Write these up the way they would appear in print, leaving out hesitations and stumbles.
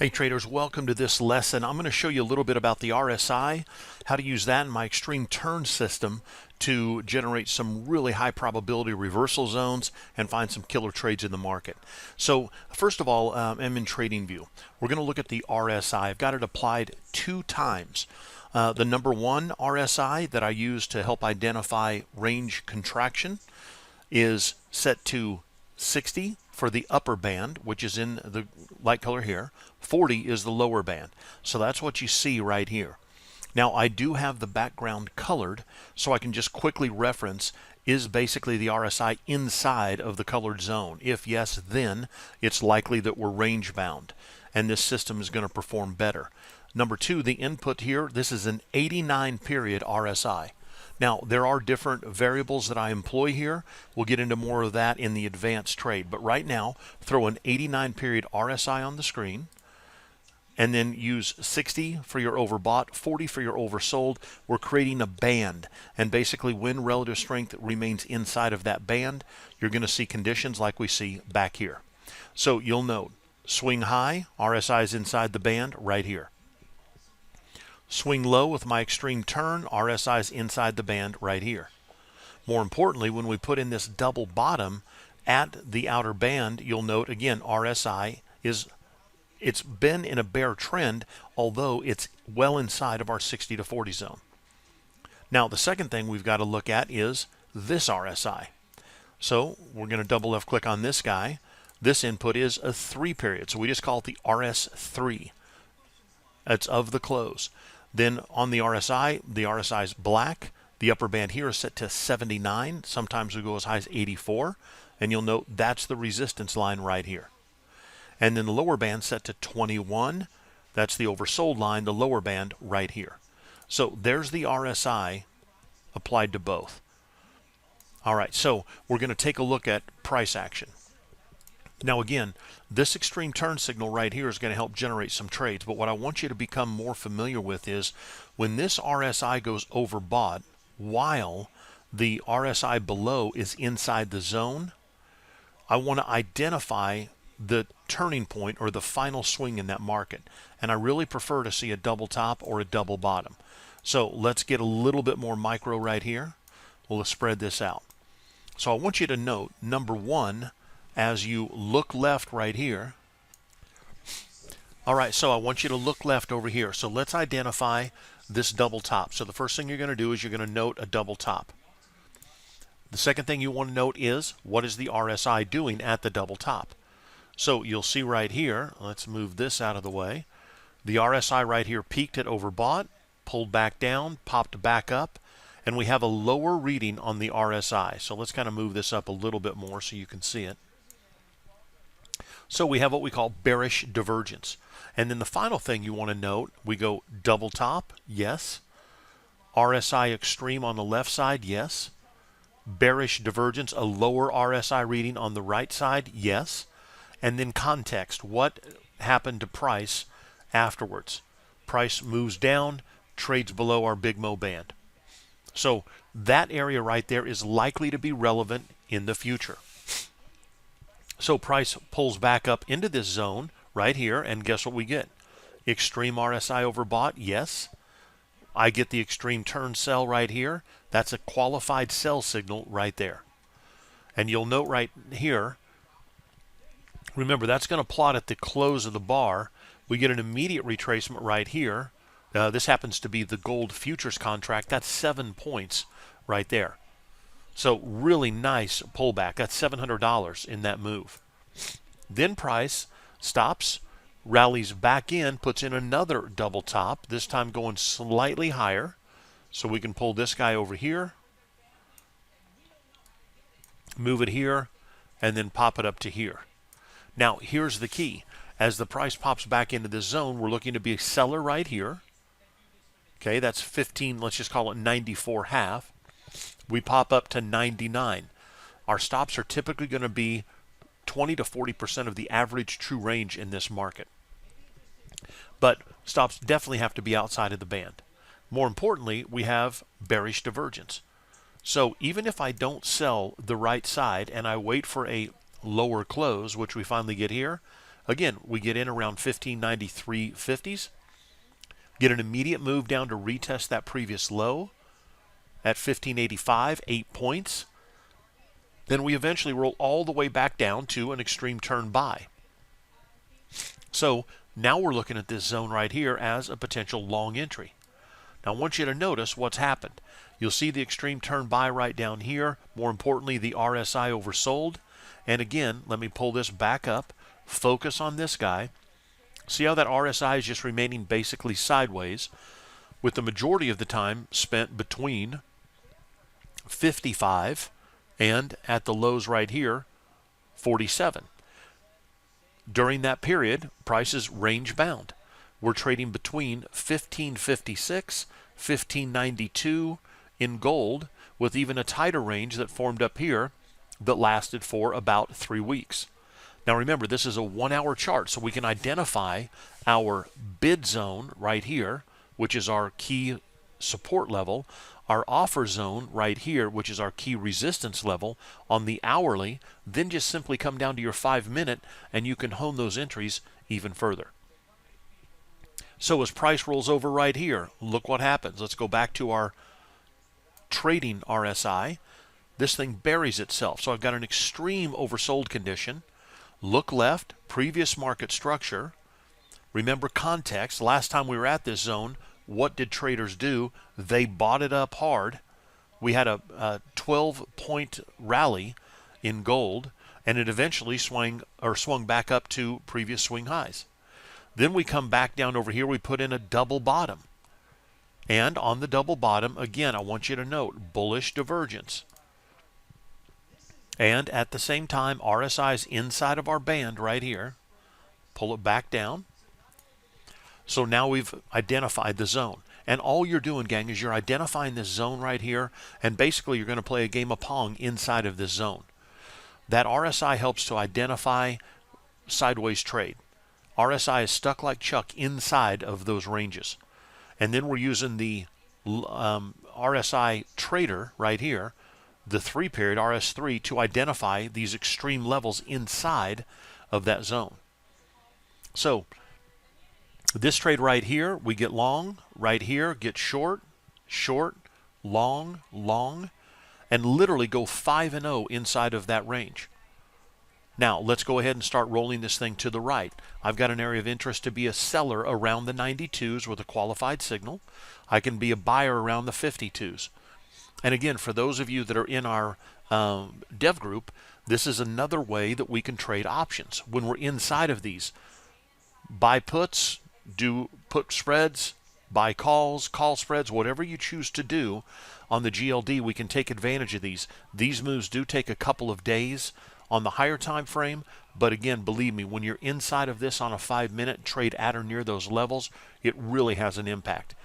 Hey traders, welcome to this lesson. I'm going to show you a little bit about the RSI, how to use that in my extreme turn system to generate some really high probability reversal zones and find some killer trades in the market. So first of all, I'm in TradingView. We're going to look at the RSI. I've got it applied 2 times. The number 1 RSI that I use to help identify range contraction is set to 60 for the upper band, which is in the light color here. 40 is the lower band. So that's what you see right here. Now I do have the background colored, so I can just quickly reference, is basically the RSI inside of the colored zone? If yes, then it's likely that we're range bound and this system is going to perform better. Number 2, the input here, this is an 89 period RSI. Now, there are different variables that I employ here. We'll get into more of that in the advanced trade. But right now, throw an 89 period RSI on the screen, and then use 60 for your overbought, 40 for your oversold. We're creating a band. And basically, when relative strength remains inside of that band, you're going to see conditions like we see back here. So you'll note, swing high, RSI is inside the band right here. Swing low with my extreme turn, RSI is inside the band right here. More importantly, when we put in this double bottom at the outer band, you'll note again RSI it's been in a bear trend, although it's well inside of our 60 to 40 zone. Now the second thing we've got to look at is this RSI. So we're going to double left click on this guy. This input is a 3 period, so we just call it the RS3. It's of the close. Then on the RSI is black. The upper band here is set to 79. Sometimes we go as high as 84. And you'll note that's the resistance line right here. And then the lower band set to 21. That's the oversold line, the lower band right here. So there's the RSI applied to both. All right, so we're going to take a look at price action. Now again, this extreme turn signal right here is going to help generate some trades, but what I want you to become more familiar with is when this RSI goes overbought while the RSI below is inside the zone, I want to identify the turning point or the final swing in that market. And I really prefer to see a double top or a double bottom. So let's get a little bit more micro right here. We'll spread this out. So I want you to note, number 1, as you look left right here. All right, so I want you to look left over here. So let's identify this double top. So the first thing you're going to do is you're going to note a double top. The second thing you want to note is what is the RSI doing at the double top. So you'll see right here, let's move this out of the way. The RSI right here peaked at overbought, pulled back down, popped back up, and we have a lower reading on the RSI. So let's kind of move this up a little bit more so you can see it. So we have what we call bearish divergence. And then the final thing you want to note, we go double top, yes. RSI extreme on the left side, yes. Bearish divergence, a lower RSI reading on the right side, yes. And then context, what happened to price afterwards? Price moves down, trades below our Big Mo band. So that area right there is likely to be relevant in the future. So price pulls back up into this zone right here, and guess what we get? Extreme RSI overbought, yes. I get the extreme turn sell right here. That's a qualified sell signal right there. And you'll note right here, remember that's going to plot at the close of the bar. We get an immediate retracement right here. This happens to be the gold futures contract. That's 7 points right there. So really nice pullback. That's $700 in that move. Then price stops, rallies back in, puts in another double top, this time going slightly higher. So we can pull this guy over here, move it here, and then pop it up to here. Now here's the key. As the price pops back into this zone, we're looking to be a seller right here. Okay, that's 15, let's just call it 94.5. We pop up to 99. Our stops are typically going to be 20 to 40% of the average true range in this market. But stops definitely have to be outside of the band. More importantly, we have bearish divergence. So even if I don't sell the right side and I wait for a lower close, which we finally get here, Again, we get in around 1593.50s, get an immediate move down to retest that previous low at 1585, 8 points. Then we eventually roll all the way back down to an extreme turn buy. So now we're looking at this zone right here as a potential long entry. Now I want you to notice what's happened. You'll see the extreme turn buy right down here. More importantly, the RSI oversold. And again, let me pull this back up. Focus on this guy. See how that RSI is just remaining basically sideways, with the majority of the time spent between 55 and at the lows right here, 47. During that period, prices range bound. We're trading between 1556, 1592 in gold, with even a tighter range that formed up here that lasted for about 3 weeks. Now remember, this is a 1-hour chart, so we can identify our bid zone right here, which is our key support level, our offer zone right here, which is our key resistance level on the hourly, then just simply come down to your 5-minute and you can hone those entries even further. So as price rolls over right here, look what happens. Let's go back to our trading RSI. This thing buries itself. So I've got an extreme oversold condition. Look left, previous market structure. Remember context. Last time we were at this zone, what did traders do? They bought it up hard. We had a 12-point rally in gold, and it eventually swung back up to previous swing highs. Then we come back down over here. We put in a double bottom. And on the double bottom, again, I want you to note bullish divergence. And at the same time, RSI is inside of our band right here. Pull it back down. So now we've identified the zone. And all you're doing, gang, is you're identifying this zone right here, and basically you're going to play a game of Pong inside of this zone. That RSI helps to identify sideways trade. RSI is stuck like Chuck inside of those ranges. And then we're using the RSI Trader right here, the 3-period RS3, to identify these extreme levels inside of that zone. So this trade right here, we get long. Right here, get short, short, long, long, and literally go 5-0 inside of that range. Now, let's go ahead and start rolling this thing to the right. I've got an area of interest to be a seller around the 92s with a qualified signal. I can be a buyer around the 52s. And again, for those of you that are in our dev group, this is another way that we can trade options. When we're inside of these, buy puts, do put spreads, buy calls, call spreads, whatever you choose to do on the GLD, we can take advantage of these. These moves do take a couple of days on the higher time frame, but again, believe me, when you're inside of this on a 5-minute trade at or near those levels, it really has an impact.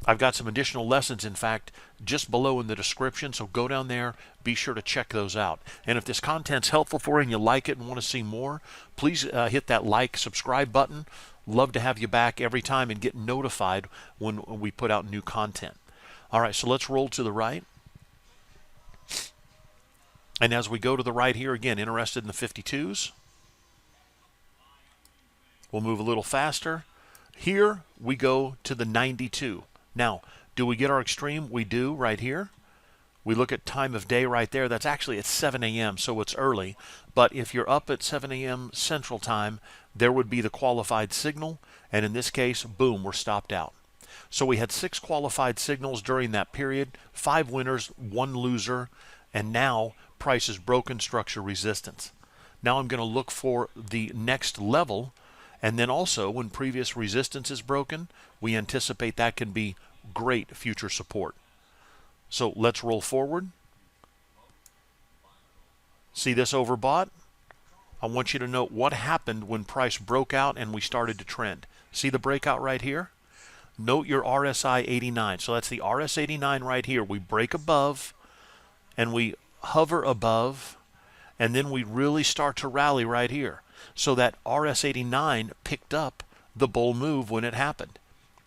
I've got some additional lessons, in fact, just below in the description, so go down there, be sure to check those out. And if this content's helpful for you and you like it and want to see more, please hit that like, subscribe button. Love to have you back every time and get notified when we put out new content. All right, so let's roll to the right. And as we go to the right here, again, interested in the 52s. We'll move a little faster. Here we go to the 92. Now, do we get our extreme? We do right here. We look at time of day right there. That's actually at 7 a.m., so it's early. But if you're up at 7 a.m. Central Time, there would be the qualified signal. And in this case, boom, we're stopped out. So we had 6 qualified signals during that period, 5 winners, 1 loser, and now price has broken structure resistance. Now I'm going to look for the next level. And then also, when previous resistance is broken, we anticipate that can be great future support. So let's roll forward. See this overbought? I want you to note what happened when price broke out and we started to trend. See the breakout right here? Note your RSI 89. So that's the RS 89 right here. We break above and we hover above, and then we really start to rally right here. So that RS89 picked up the bull move when it happened.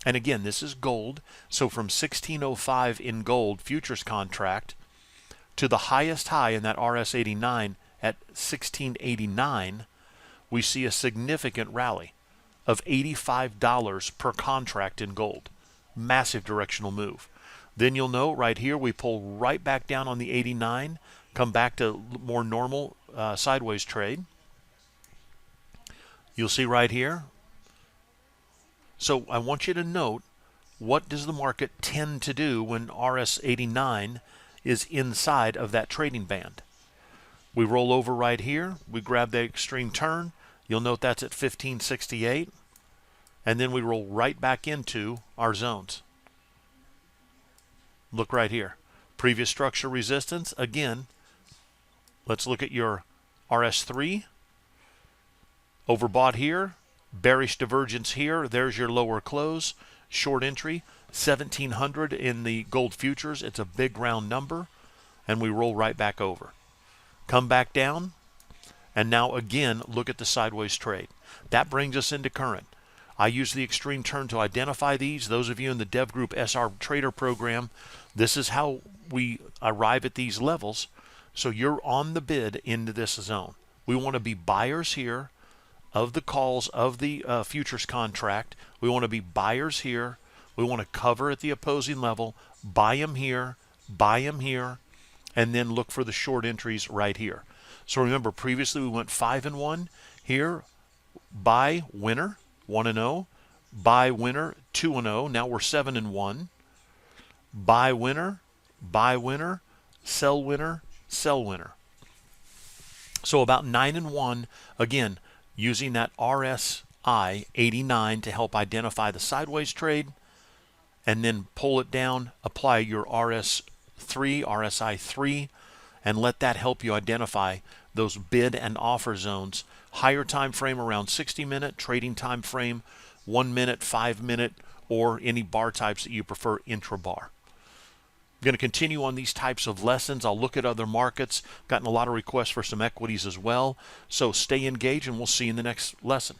And again, this is gold. So from 1605 in gold futures contract to the highest high in that RS89 at 1689, we see a significant rally of $85 per contract in gold. Massive directional move. Then you'll know right here we pull right back down on the 89, come back to more normal sideways trade. You'll see right here. So I want you to note, what does the market tend to do when RS89 is inside of that trading band? We roll over right here, we grab the extreme turn, you'll note that's at 1568, and then we roll right back into our zones. Look right here. Previous structure resistance, again, let's look at your RS3. Overbought here, bearish divergence here, there's your lower close, short entry, 1700 in the gold futures, it's a big round number, and we roll right back over. Come back down, and now again, look at the sideways trade. That brings us into current. I use the extreme turn to identify these. Those of you in the Dev Group SR Trader program, this is how we arrive at these levels. So you're on the bid into this zone. We want to be buyers here of the calls of the futures contract. We want to be buyers here. We want to cover at the opposing level, buy them here, and then look for the short entries right here. So remember, previously we went 5 and 1. Here, buy winner 1 and 0, buy winner 2 and 0. Now we're 7 and 1. Buy winner, sell winner, sell winner. So about 9 and 1. Again, using that RSI 89 to help identify the sideways trade, and then pull it down, apply your RSI 3, and let that help you identify those bid and offer zones. Higher time frame around 60-minute, trading time frame 1 minute, 5 minute, or any bar types that you prefer intra-bar. I'm going to continue on these types of lessons. I'll look at other markets. Gotten a lot of requests for some equities as well. So stay engaged, and we'll see you in the next lesson.